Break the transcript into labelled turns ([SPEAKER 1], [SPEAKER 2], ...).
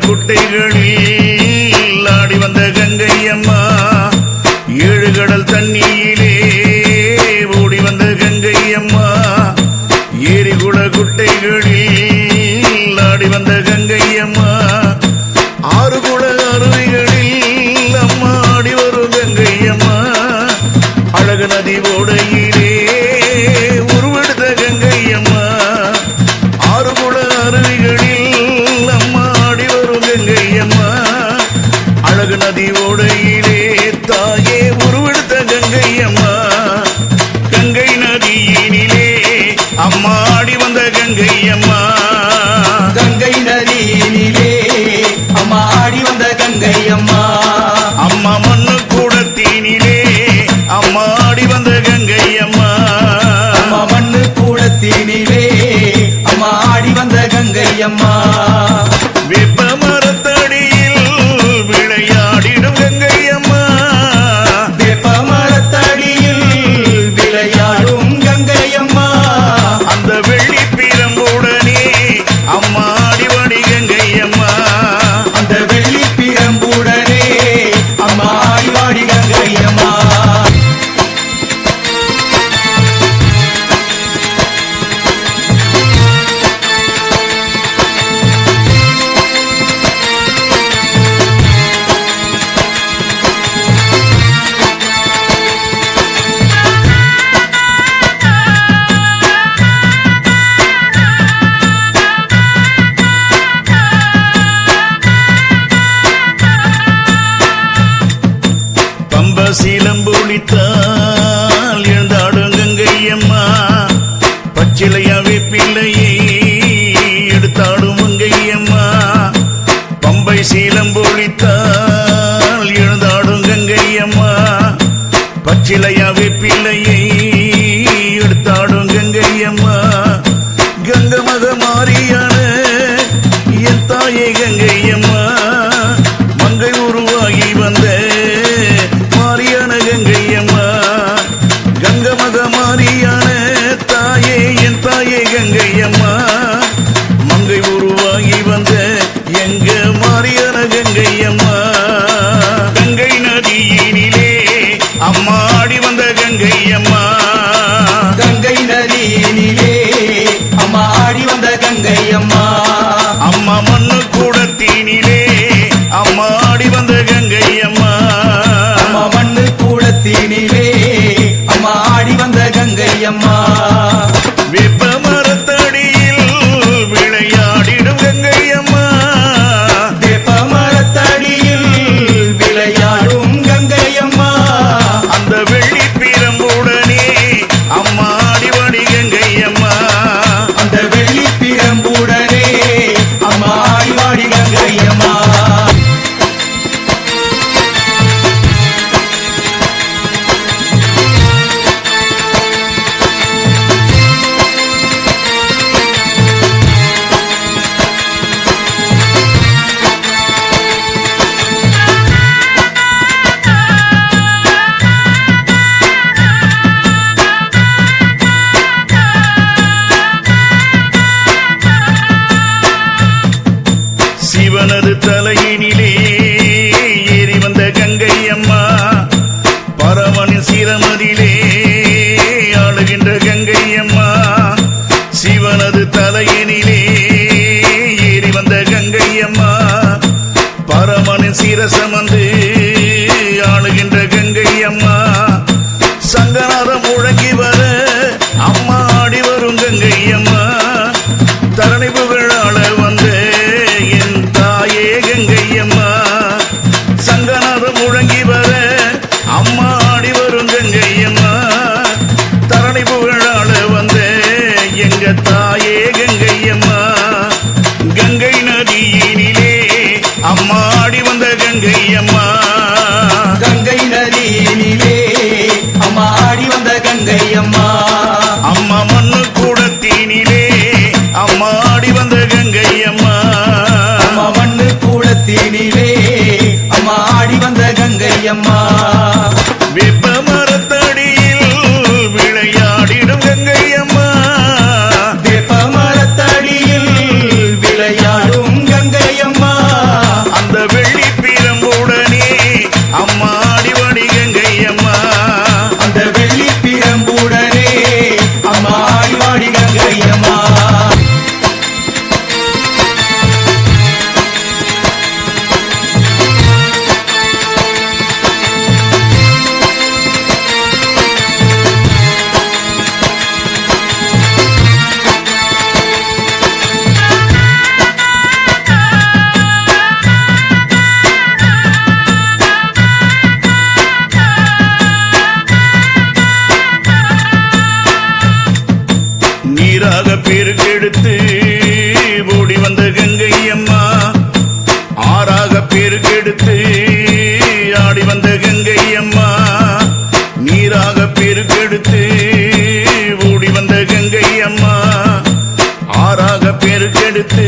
[SPEAKER 1] குட்டைகளில் ஆடி வந்த கங்கையம்மா ஏழு கடல் தண்ணியிலே ஓடி வந்த கங்கையம்மா ஏரிகுள குட்டைகளில் ஆடி வந்த கங்கையம்மா ஆறு குள அருவிகளில் அம்மா ஆடி வரும் கங்கையம்மா அழகு நதி ஓடையிலே உருவெடுத்த கங்கையம்மா ஆறு குள அருவிகளில் அம்மா ஆடி வரும் கங்கையம்மா அழகு நதி ஓடையிலே தாயே உருவெடுத்த கங்கையம்மா கங்கை நதியினிலே அம்மா ஆடி வந்த கங்கையம்மா
[SPEAKER 2] கங்கை நதியினிலே அம்மா ஆடி வந்த கங்கையம்மா
[SPEAKER 1] அம்மா மண்ணு கூடத்தினிலே அம்மா ஆடி வந்த கங்கையம்மா
[SPEAKER 2] அம்மா மண்ணு கூடத்தினிலே அம்மா ஆடி வந்த கங்கையம்மா
[SPEAKER 1] வெப்ப மரத்தடியில் விளையாடிடும் கங்கையம்மா
[SPEAKER 2] வேப்ப மரத்தடியில் விளையாடும் கங்கையம்மா
[SPEAKER 1] அந்த வெள்ளி பிரம்புடனே அம்மா ஆடிவாடி கங்கையம்மா
[SPEAKER 2] அந்த வெள்ளி பிரம்புடனே அம்மா ஆடிவாடி கங்கையம்மா
[SPEAKER 1] சீலம்பொழித்தால் எழுந்தாடும் கங்கையம்மா பச்சிலையாவே பிள்ளையை எடுத்தாடும் கங்கையம்மா பம்பை சீலம்பொழித்தால் எழுந்தாடும் கங்கையம்மா பச்சிலையாவே பிள்ளையை எடுத்தாடும் கங்கையம்மா கங்கமக மாறியான என் தாயை கங்கையம்மா மங்கை உருவாகி வந்த கங்கமக மாறியான தாயே என் தாயே கங்கையம்மா மங்கை உருவாகி வந்த எங்க மாறியான கங்கையம்மா கங்கை நதியினிலே அம்மா ஆடி வந்த கங்கையம்மா
[SPEAKER 2] கங்கை நதியினிலே அம்மா ஆடி வந்த கங்கையம்மா
[SPEAKER 1] அம்மா மண்ணு கூடத்தினிலே அம்மா ஆடி வந்த கங்கையம்மா
[SPEAKER 2] அம்மா மண்ணு கூடத்தினிலே அம்மா ஆடி வந்த கங்கையம்மா
[SPEAKER 1] வெப்ப மரத்தடியில் விளையாடிடும் கங்கையம்மா
[SPEAKER 2] வேப்ப மரத்தடியில் விளையாடும் கங்கையம்மா
[SPEAKER 1] அந்த வெள்ளி பிரம்புடனே அம்மா ஆடிவாடி கங்கையம்மா
[SPEAKER 2] அந்த வெள்ளி பிரம்புடனே அம்மா ஆடிவாடி கங்கையம்மா
[SPEAKER 1] சிவனது தலையினிலே ஏறி வந்த கங்கையம்மா பரமனின் சிரமதிலே ஆளுகின்ற கங்கையம்மா சிவனது தலையினிலே ஏறி வந்த கங்கையம்மா பரமனின் சிரசமந்து ஆளுகின்ற கங்கையம்மா சங்கநாதம் முழங்கி வர அம்மா ஆடி வரும் கங்கையம்மா தரணி புகழாள வந்த என் தாயே கங்கையம்மா சங்கநாதம் முழங்கி வர அம்மா ஆடி வரும் கங்கையம்மா தரணி புகழாள வந்த எங்க தாயே கங்கையம்மா கங்கை நதியினிலே அம்மா ஆடி வந்த கங்கையம்மா
[SPEAKER 2] கங்கை நதியினிலே அம்மா ஆடி வந்த கங்கையம்மா
[SPEAKER 1] அம்மா மண்ணு கூடத்தினிலே அம்மா ஆடி வந்த கங்கையம்மா
[SPEAKER 2] அம்மா மண்ணு கூடத்தினிலே அம்மா ஆடி வந்த கங்கையம்மா
[SPEAKER 1] வெப்ப மரத்தடியில் விளையாடிடும் கங்கையம்மா
[SPEAKER 2] வேப்ப மரத்தடியில் விளையாடும் கங்கையம்மா
[SPEAKER 1] பெருக்கெடுத்து ஓடி வந்த கங்கை அம்மா ஆறாக பெருக்கெடுத்து ஆடி வந்த கங்கை அம்மா நீராக பெருக்கெடுத்து ஓடி வந்த கங்கை அம்மா ஆறாக பெருக்கெடுத்து